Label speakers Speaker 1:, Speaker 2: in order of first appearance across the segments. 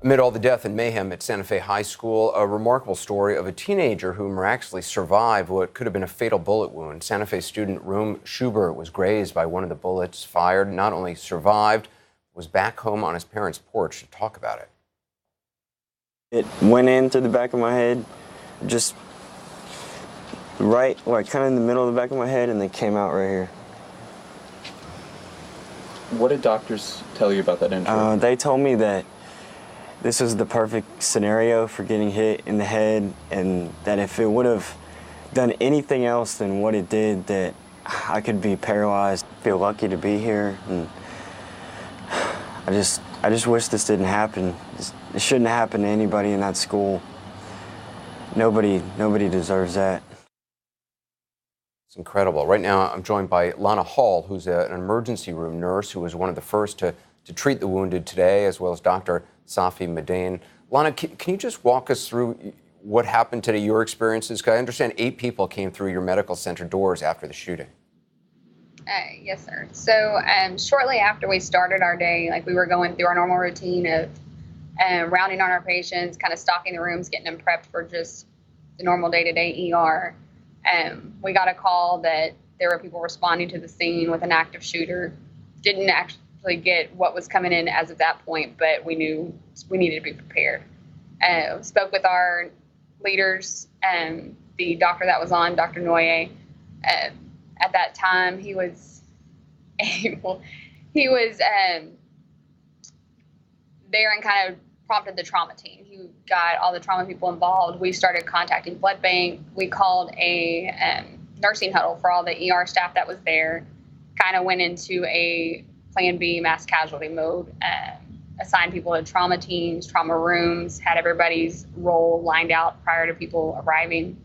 Speaker 1: Amid all the death and mayhem at Santa Fe High School, a remarkable story of a teenager who miraculously survived what could have been a fatal bullet wound. Santa Fe student Room Schubert was grazed by one of the bullets fired, not only survived, was back home on his parents' porch to talk about it.
Speaker 2: It went in through the back of my head, just right, like kind of in the middle of the back of my head, and then came out right here.
Speaker 3: What did doctors tell you about that injury?
Speaker 2: They told me that this was the perfect scenario for getting hit in the head, and that if it would have done anything else than what it did, that I could be paralyzed. I feel lucky to be here, and I just wish this didn't happen. It shouldn't happen to anybody in that school. Nobody deserves that.
Speaker 1: It's incredible. Right now, I'm joined by Lana Hall, who's an emergency room nurse who was one of the first to treat the wounded today, as well as Dr. Safi Madain. Lana, can you just walk us through what happened today, your experiences? Because I understand 8 people came through your medical center doors after the shooting.
Speaker 4: Yes, sir. So shortly after we started our day, we were going through our normal routine of rounding on our patients, kind of stocking the rooms, getting them prepped for just the normal day-to-day ER. We got a call that there were people responding to the scene with an active shooter. Didn't actually get what was coming in as of that point, but we knew we needed to be prepared. Spoke with our leaders, the doctor that was on, Dr. Noye. At that time, he was there and kind of prompted the trauma team. He got all the trauma people involved. We started contacting blood bank. We called a nursing huddle for all the ER staff that was there. Kind of went into a Plan B mass casualty mode. Assigned people to trauma teams, trauma rooms, had everybody's role lined out prior to people arriving.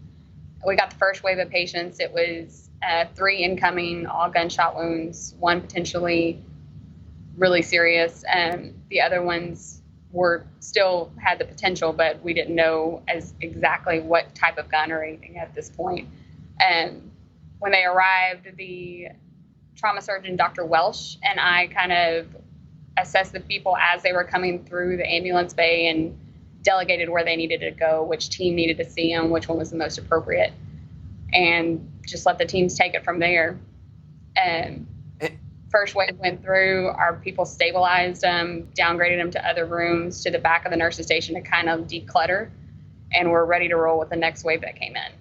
Speaker 4: We got the first wave of patients. It was 3 incoming, all gunshot wounds, 1 potentially really serious. The other ones were still had the potential, but we didn't know as exactly what type of gun or anything at this point. When they arrived, the trauma surgeon, Dr. Welsh, and I kind of assessed the people as they were coming through the ambulance bay and delegated where they needed to go, which team needed to see them, which one was the most appropriate, and just let the teams take it from there. First wave went through, our people stabilized them, downgraded them to other rooms, to the back of the nurses station to kind of declutter, and we're ready to roll with the next wave that came in.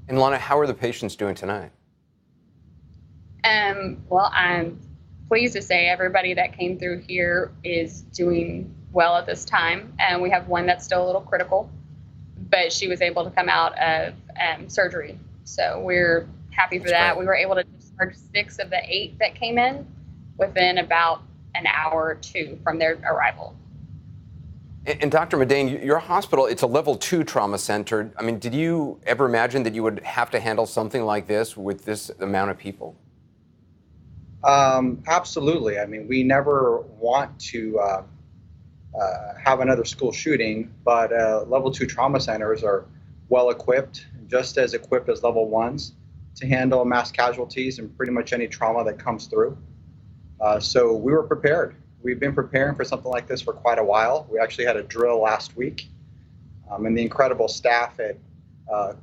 Speaker 1: And Lana, how are the patients doing tonight?
Speaker 4: Well, I'm pleased to say everybody that came through here is doing well at this time. And we have one that's still a little critical, but she was able to come out of surgery. So we're happy for that.
Speaker 1: Great.
Speaker 4: We were able to discharge 6 of the 8 that came in within about an hour or 2 from their arrival.
Speaker 1: And Dr. Madain, your hospital, it's a level 2 trauma center. I mean, did you ever imagine that you would have to handle something like this with this amount of people?
Speaker 5: Absolutely. I mean, we never want to have another school shooting, but level 2 trauma centers are well equipped, just as equipped as level 1s, to handle mass casualties and pretty much any trauma that comes through. So we were prepared. We've been preparing for something like this for quite a while. We actually had a drill last week, and the incredible staff at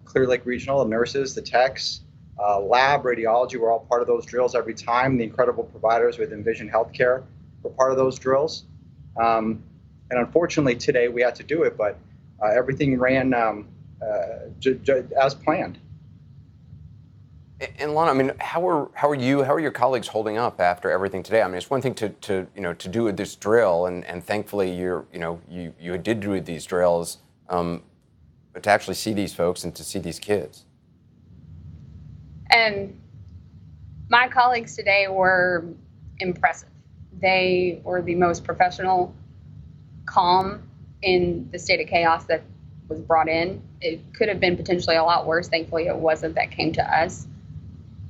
Speaker 5: Clear Lake Regional, the nurses, the techs, lab, radiology were all part of those drills every time. The incredible providers with Envision Healthcare were part of those drills. And unfortunately today we had to do it, but everything ran as planned.
Speaker 1: And Lana, I mean, how are your colleagues holding up after everything today? I mean, it's one thing to do this drill, and thankfully you did do these drills, but to actually see these folks and to see these kids.
Speaker 4: And my colleagues today were impressive. They were the most professional, calm in the state of chaos that was brought in. It could have been potentially a lot worse. Thankfully, it wasn't that came to us.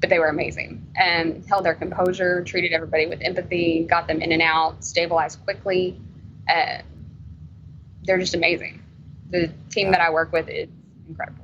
Speaker 4: But they were amazing and held their composure, treated everybody with empathy, got them in and out, stabilized quickly. They're just amazing. The team that I work with is incredible.